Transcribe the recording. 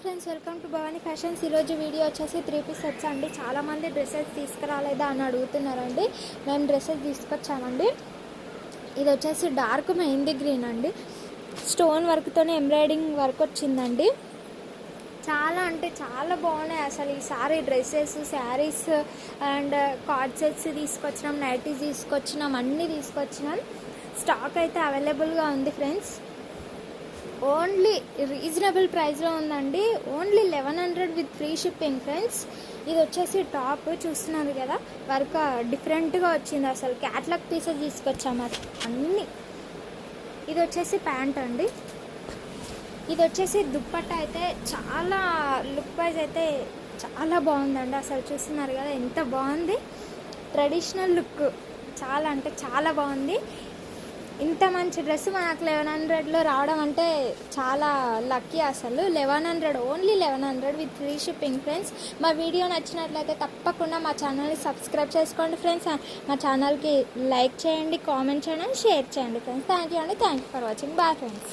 Friends, welcome to Bhavani fashions. ఈరోజు video వచ్చేసి 3 piece sets అండి. చాలామంది డ్రెస్సెస్ తీసుకురాలేదా అని అడుగుతున్నారండి. మేము డ్రెస్సెస్ తీసుకొచ్చామండి. ఇది వచ్చేసి డార్క్ మెహందీ గ్రీన్ అండి. స్టోన్ వర్క్తోనే ఎంబ్రాయిడింగ్ వర్క్ వచ్చిందండి. చాలా అంటే చాలా బాగున్నాయి అసలు. ఈసారి dresses, saris and cord sets తీసుకొచ్చినాం, నైటీస్ తీసుకొచ్చినాం, అన్నీ తీసుకొచ్చినాం. స్టాక్ అయితే అవైలబుల్గా ఉంది ఫ్రెండ్స్. ఓన్లీ రీజనబుల్ ప్రైస్లో ఉందండి. Only 1100 with free shipping friends. ఇది వచ్చేసి టాప్ చూస్తున్నారు కదా, వర్క్ డిఫరెంట్గా వచ్చింది అసలు. క్యాట్లాగ్ పీసెస్ తీసుకొచ్చాము అన్నీ. ఇది వచ్చేసి ప్యాంట్ అండి. ఇది వచ్చేసి దుప్పట్ట అయితే చాలా లుక్ వైజ్ అయితే చాలా బాగుందండి అసలు. చూస్తున్నారు కదా ఎంత బాగుంది. ట్రెడిషనల్ లుక్ చాలా అంటే చాలా బాగుంది. ఇంత మంచి డ్రెస్ మనకు 1100లో రావడం అంటే చాలా లక్కీ అసలు. 1100, only 1100 with free shipping friends. మా వీడియో నచ్చినట్లయితే తప్పకుండా మా ఛానల్ని సబ్స్క్రైబ్ చేసుకోండి ఫ్రెండ్స్. మా ఛానల్కి లైక్ చేయండి, కామెంట్ చేయండి, షేర్ చేయండి ఫ్రెండ్స్. థ్యాంక్ యూ అండి. Thank you for watching. Bye friends.